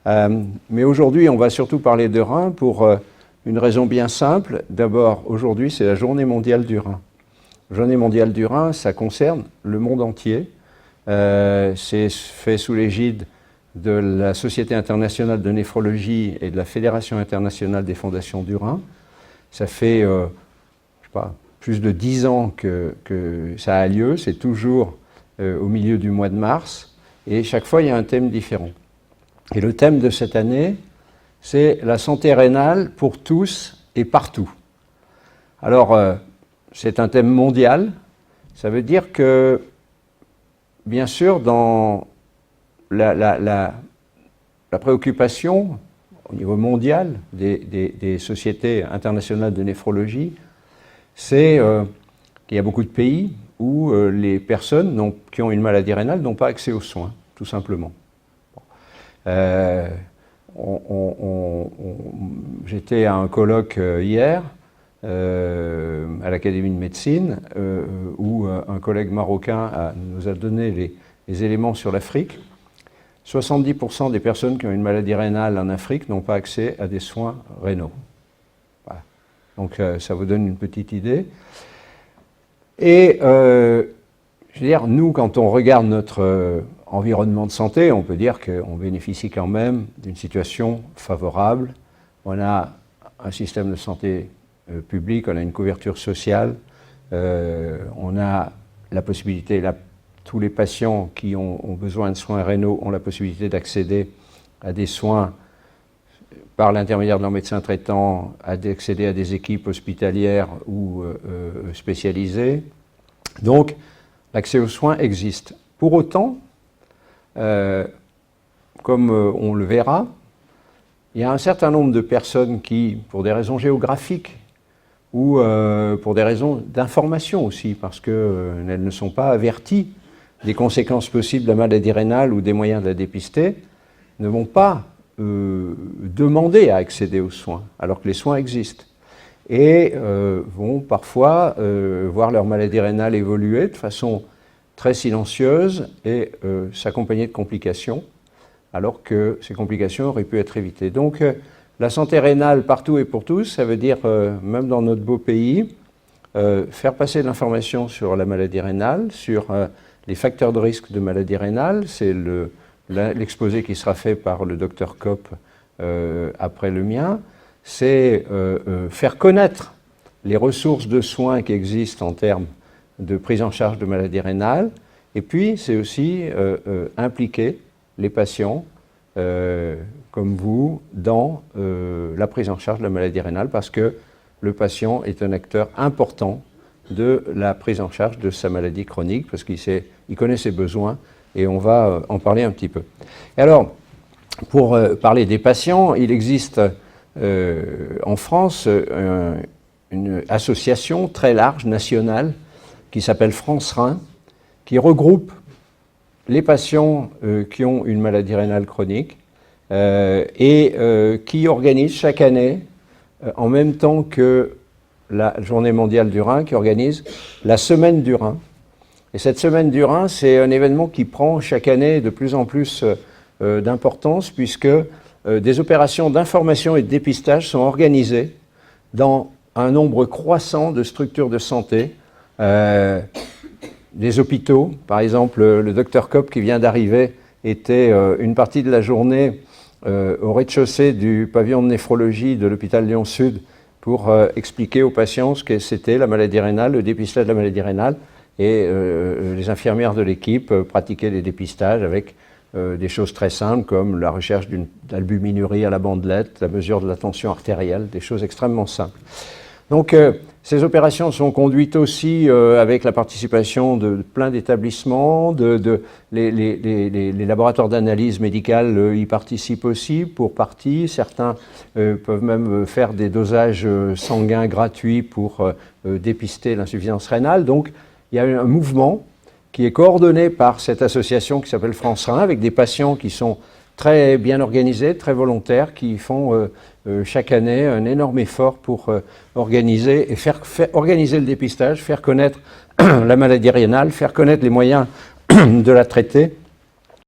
Mais aujourd'hui, on va surtout parler de rein pour une raison bien simple. D'abord, aujourd'hui, c'est la journée mondiale du rein. La journée mondiale du rein, ça concerne le monde entier. C'est fait sous l'égide de la Société internationale de néphrologie et de la Fédération internationale des fondations du rein. Ça fait, je sais pas, plus de 10 ans que ça a lieu. C'est toujours au milieu du mois de mars. Et chaque fois, il y a un thème différent. Et le thème de cette année, c'est la santé rénale pour tous et partout. Alors, c'est un thème mondial. Ça veut dire que, bien sûr, dans la préoccupation au niveau mondial des sociétés internationales de néphrologie, c'est qu'il y a beaucoup de pays où les personnes qui ont une maladie rénale n'ont pas accès aux soins, tout simplement. J'étais à un colloque hier à l'Académie de médecine où un collègue marocain nous a donné les éléments sur l'Afrique. 70% des personnes qui ont une maladie rénale en Afrique n'ont pas accès à des soins rénaux. Voilà. Donc ça vous donne une petite idée. Et je veux dire, nous, quand on regarde notre environnement de santé, on peut dire qu'on bénéficie quand même d'une situation favorable. On a un système de santé public, on a une couverture sociale, on a la possibilité, tous les patients qui ont besoin de soins rénaux ont la possibilité d'accéder à des soins par l'intermédiaire de leur médecin traitant, d'accéder à des équipes hospitalières ou spécialisées. Donc, l'accès aux soins existe. Pour autant, comme on le verra, il y a un certain nombre de personnes qui, pour des raisons géographiques ou pour des raisons d'information aussi, parce qu'elles ne sont pas averties des conséquences possibles de la maladie rénale ou des moyens de la dépister, ne vont pas demander à accéder aux soins, alors que les soins existent. Et vont parfois voir leur maladie rénale évoluer de façon très silencieuse et s'accompagner de complications, alors que ces complications auraient pu être évitées. Donc la santé rénale partout et pour tous, ça veut dire, même dans notre beau pays, faire passer de l'information sur la maladie rénale, sur les facteurs de risque de maladie rénale. C'est l'exposé qui sera fait par le Dr Kopp après le mien. C'est faire connaître les ressources de soins qui existent en termes de prise en charge de maladie rénale. Et puis, c'est aussi impliquer les patients, comme vous, dans la prise en charge de la maladie rénale, parce que le patient est un acteur important de la prise en charge de sa maladie chronique, parce qu'il connaît ses besoins, et on va en parler un petit peu. Et alors, pour parler des patients, il existe en France une association très large, nationale, qui s'appelle France Rein, qui regroupe les patients qui ont une maladie rénale chronique et qui organise chaque année, en même temps que la Journée mondiale du rein, qui organise la Semaine du rein. Et cette Semaine du rein, c'est un événement qui prend chaque année de plus en plus d'importance, puisque des opérations d'information et de dépistage sont organisées dans un nombre croissant de structures de santé, des hôpitaux. Par exemple, le Dr Kopp qui vient d'arriver était une partie de la journée au rez-de-chaussée du pavillon de néphrologie de l'hôpital Lyon-Sud pour expliquer aux patients ce que c'était la maladie rénale, le dépistage de la maladie rénale, et les infirmières de l'équipe pratiquaient des dépistages avec des choses très simples comme la recherche d'albuminurie à la bandelette, la mesure de la tension artérielle, des choses extrêmement simples. Donc ces opérations sont conduites aussi avec la participation de plein d'établissements, les laboratoires d'analyse médicale y participent aussi pour partie. Certains peuvent même faire des dosages sanguins gratuits pour dépister l'insuffisance rénale. Donc il y a un mouvement qui est coordonné par cette association qui s'appelle France Rein, avec des patients qui sont très bien organisés, très volontaires, qui font chaque année un énorme effort pour organiser organiser le dépistage, faire connaître la maladie rénale, faire connaître les moyens de la traiter